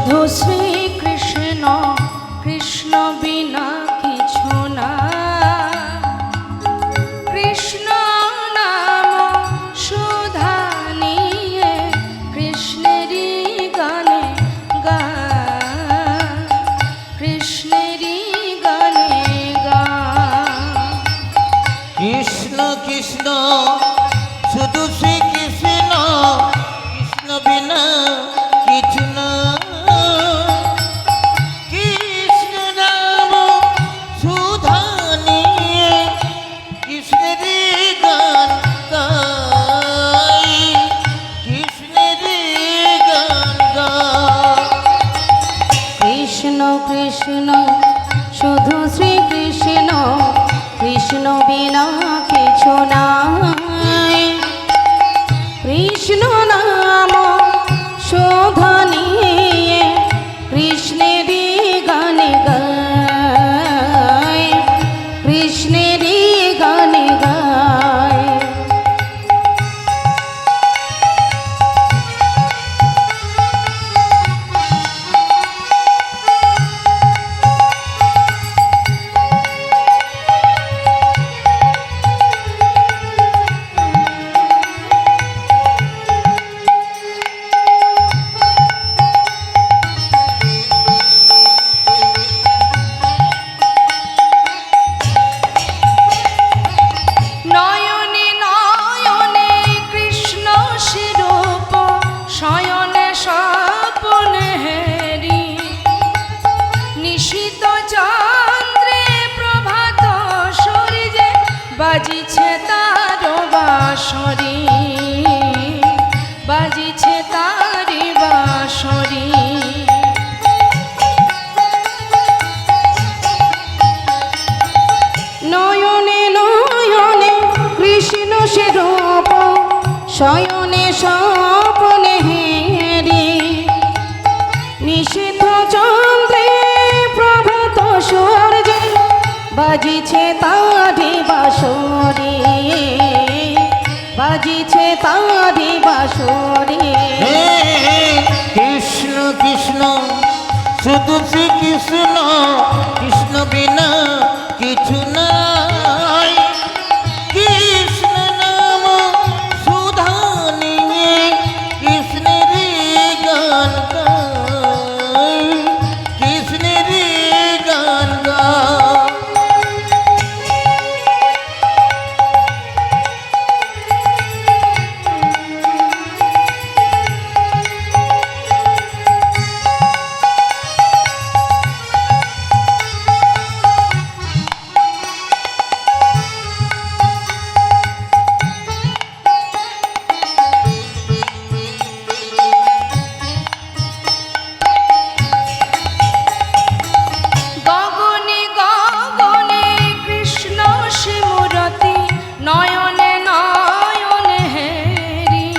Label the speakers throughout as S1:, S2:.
S1: শুধু শ্রীকৃষ্ণ, কৃষ্ণ বিনা কিছু না। কৃষ্ণ নাম সুধা নিয়ে কৃষ্ণেরই গানে গান, কৃষ্ণেরই গানে গান।
S2: কৃষ্ণ কৃষ্ণ শুধু শ্রীকৃষ্ণ, কৃষ্ণ বিনা কিছু না। কৃষ্ণ নাম সুধা নিয়ে কৃষ্ণেরই গান গাই, কৃষ্ণেরই গান গাই।
S1: কৃষ্ণ কৃষ্ণ শুধু শ্রীকৃষ্ণ, কৃষ্ণ বিনা কিছু নাই। কৃষ্ণ নাম শোভা নিয়ে কৃষ্ণেরই গানে গায়, কৃষ্ণেরই গানে গায়। নয়নে নয়নে কৃষ্ণ শিরূপ, শয়নে স্বপনে হেরি। নিশীত চন্দ্রে প্রভাত সূর্যে বাজিছে তার বাঁশরি, বাজিছে তারি বাঁশরি। নয়নে নয়নে কৃষ্ণ শিরূপ, শয়নে স্বপনে হেরি। নিশীথ চন্দ্রে প্রভাত সূর্যে বাজিছে তারি বাঁশরি, বাজিছে তারি বাঁশরি।
S2: কৃষ্ণ কৃষ্ণ শুধু শ্রীকৃষ্ণ, কৃষ্ণ বিনা কিছু নাই। কৃষ্ণ নাম সুধা নিয়ে কৃষ্ণেরই গান গাই, কৃষ্ণেরই গান গাই।
S1: গগনে গগনে কৃষ্ণ শিমুরতি, নয়নে নয়নে হেরি।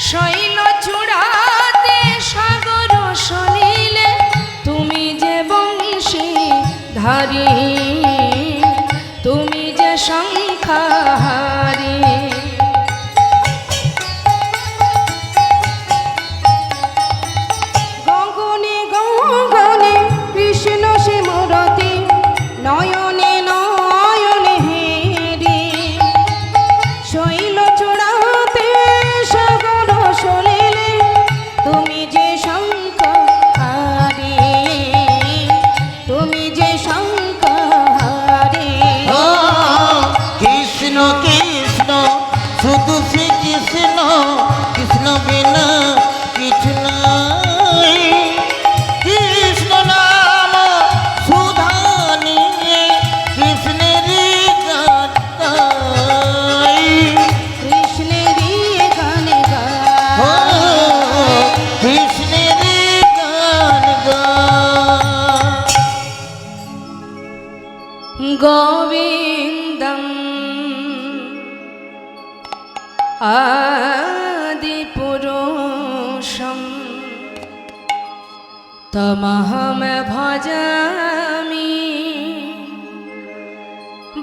S1: শৈল চূড়াতে সাগর সলিলে তুমি যে বংশী ধারি, তুমি যে শঙ্খহারি। গগনে গগনে কৃষ্ণ শিমুরতি, নয়নে নয়নে হেরি। শৈল চূড়াতে সাগর সলিলে তুমি যে শঙ্খহারি, তুমি যে শঙ্খহারি।
S2: কৃষ্ণ কৃষ্ণ শুধু শ্রীকৃষ্ণ, কৃষ্ণ বিনা কিছু নাই। কৃষ্ণ নাম সুধা নিয়ে কৃষ্ণেরই গান গাই,
S1: কৃষ্ণেরই গানে গায়,
S2: কৃষ্ণেরই গান গাই।
S1: গোবিন্দম আদিপুরুষম তমহম ভজামি,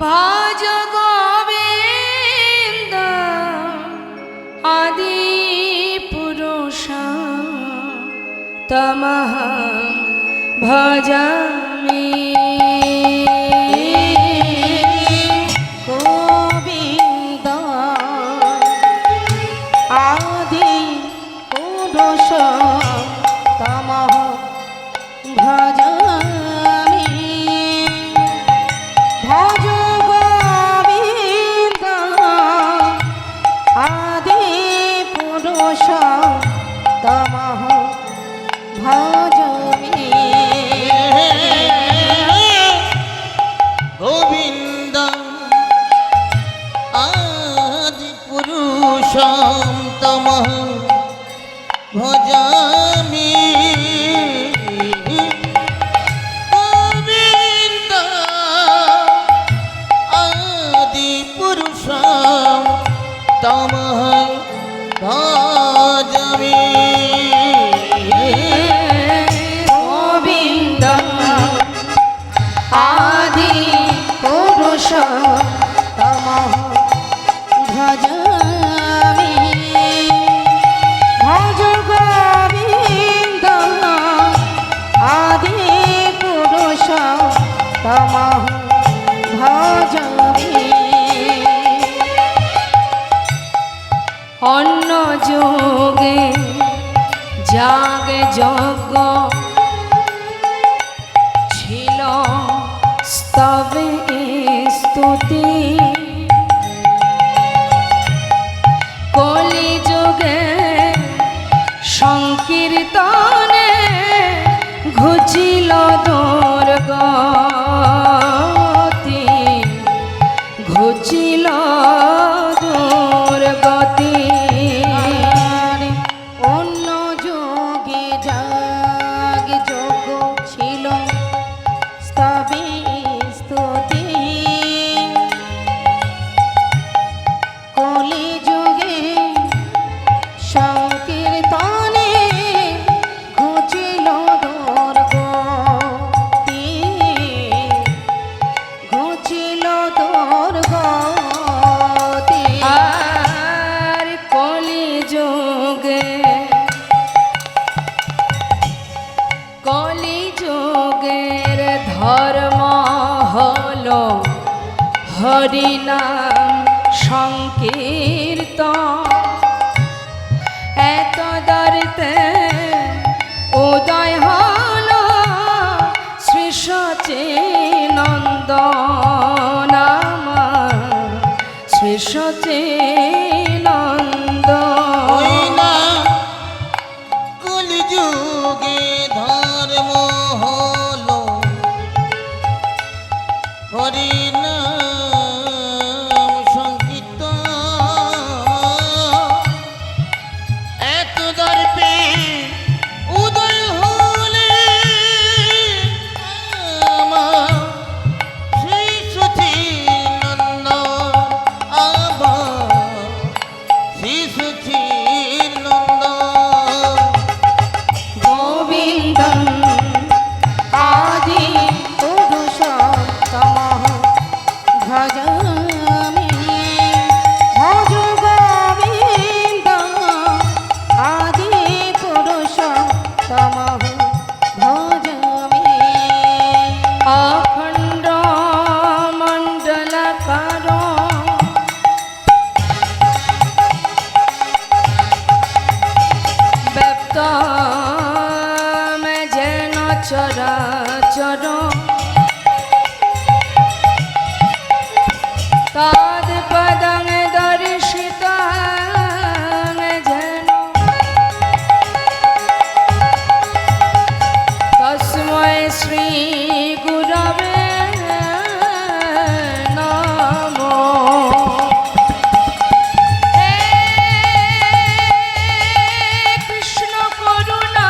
S1: ভজ গোবিন্দ আদিপুরুষম तमहं भजामि
S2: গোবিন্দ আদি পুরুষ তমঃ ভজামি ভজ গোবিন্দ আদি পুরুষ তমঃ ভজামি গোবিন্দ আদি পুরুষম তমঃ ভজামি গোবিন্দ আদি পুরুষম তমঃ ভজামি
S1: गोविन्द आदि पुरुष
S2: তমঃ ভজামি ভজ গোবিন্দ আদি পুরুষ তমঃ ভজামি
S1: অন্য যোগে জাগে যজ্ঞ ছিল স্তবে স্তুতি কলি যুগে সংকীর্তনে ঘুচিল দুর্গতি ঘুচিল দুর্গতি
S2: অন্য যোগে জাগ যোগ ছিল স্তবে স্তুতি কলি যুগে সংকীর্তনে ঘুচিল দুর্গতি ঘুচিল দুর্গতি
S1: আর কলি যুগের ধর্ম হলো হরিনাম সংকীর্তন এত দরিতে উদয় হলো শ্রী সচিনন্দন আমার শ্রী সচিনন্দন
S2: ওই না কলিযুগে ধর্ম হলো হরিনাম সংকীর্তন এত দর্পে উদয় হলে আমার শ্রী সচিনন্দন আবার শ্রী সচিনন্দন
S1: গোবিন্দ
S2: আদি পুরুষ তমঃ ভজামি ভজ গোবিন্দ আদি পুরুষ তমঃ ভজামি
S1: অখণ্ড মণ্ডলকার ব্যপ্ত যেন চরাচর তদ পদং দর্শিত যেন তস্मै শ্রী গুরবে নমো হে কৃষ্ণ করুণা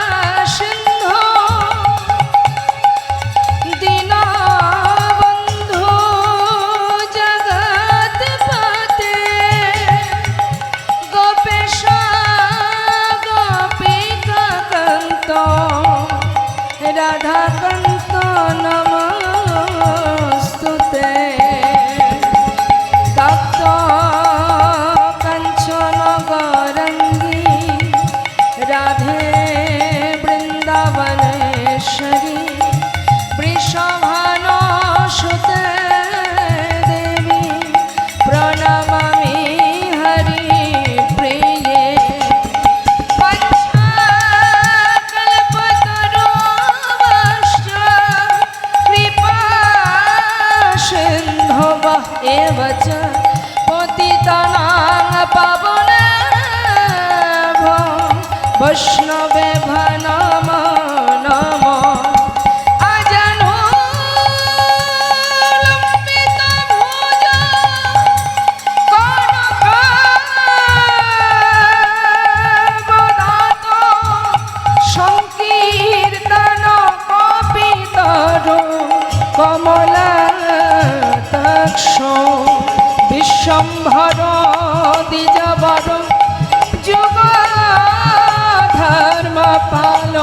S1: সিন্ধু দীনবন্ধু জগৎ সংকীর্তনাং পাবনে বৈষ্ণবে নম নম আজানো লম্বিত ভুজ কনকাবদাত সংকীর্তন কপিতর কমলাতক্ষ বিশ্বম্ভর দ্বিজবর যুগ ধর্ম পাল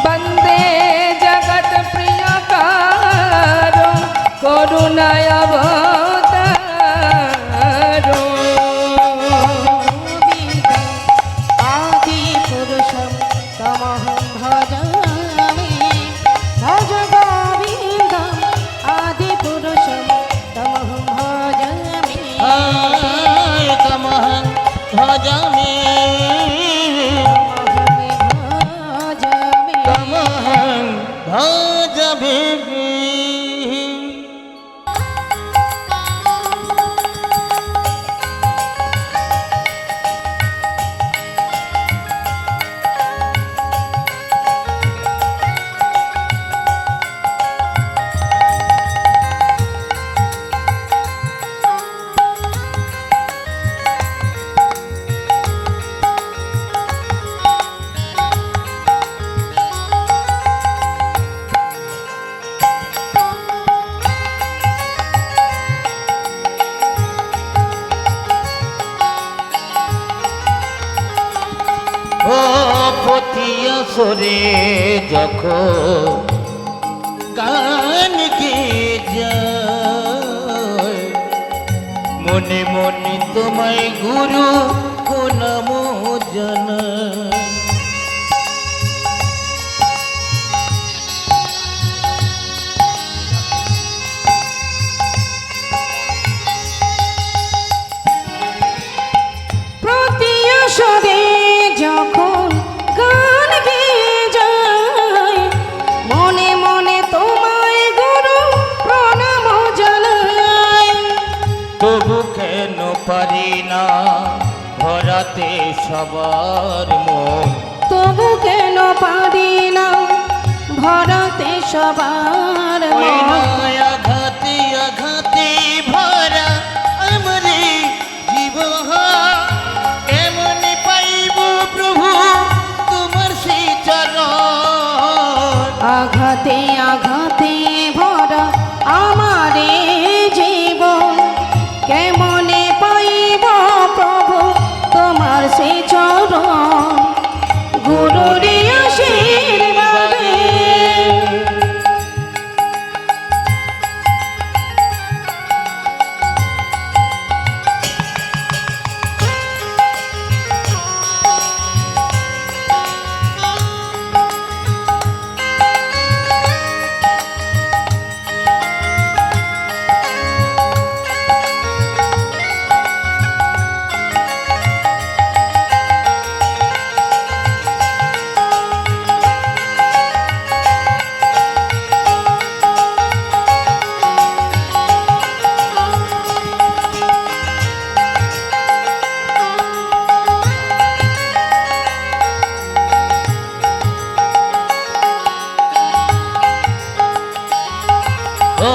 S1: বন্দে জগৎ প্রিয়কার করুণায় অবতার
S2: আদি পুরুষম তমহং ভজামি ভজ গোবিন্দম আদি পুরুষম তমহং ভজামি
S3: তমহং ভজামি তমহং ভজামি ও পতিয়া সরে যখন গান গে যায় মনে মনে তোমায় গুরু নাম জানায়
S2: প্রতি আসরে যখন গান গেয়ে যায় মনে মনে তোমায় গুরু প্রণাম জানাই
S3: তবু কেন পারি না ভরাতে সবার মন
S2: তবু কেন পারি না ভরাতে সবার
S3: ওই
S2: মন।
S3: নয় আঘাতে আঘাতে ভরা আমরে জীবন কেমন পাইব প্রভু তোমার সেই চরণ
S2: আঘাতে আঘাতে ভরা আমারে জীবন কেমনে পাইব প্রভু তোমার সে চরণ গুরুর আশীর্বাদে
S3: ও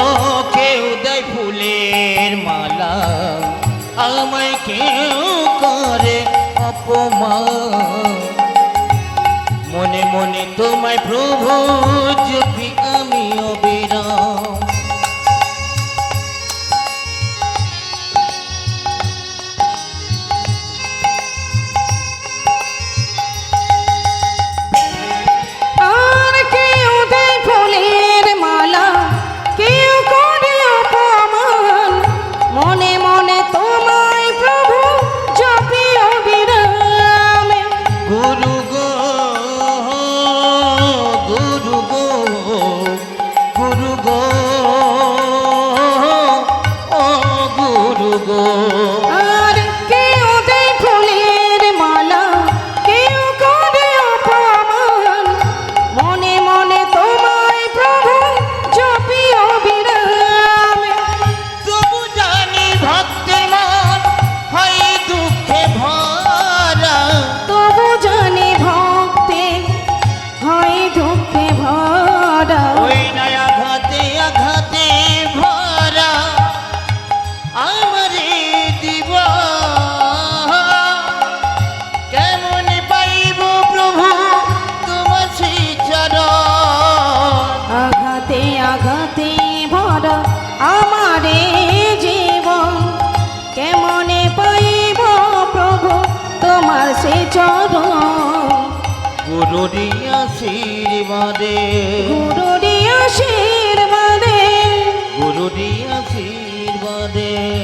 S3: কেউ দেয় ফুলের মালা আমায় কেউ করে অপমান মনে মনে তোমায় প্রভু জপি আমি অবিরাম
S2: আর কেউ দেয় ফুলের মালা কেউ করে অপমান মনে মনে তোমায় প্রভু জপি অবিরাম
S3: গুরু গো গুরু গো গুরু গো ও গুরু গো
S2: আর কেউ দেয় ফুলের মালা কেউ করে অপমান মনে মনে তোমায় প্রভু জপি অবিরাম
S3: তবু জানি ভক্তের মন
S2: চরণ
S3: গুরুরি আশীর্বাদে
S2: গুরুরি আশীর্বাদে
S3: গুরুরি আশীর্বাদে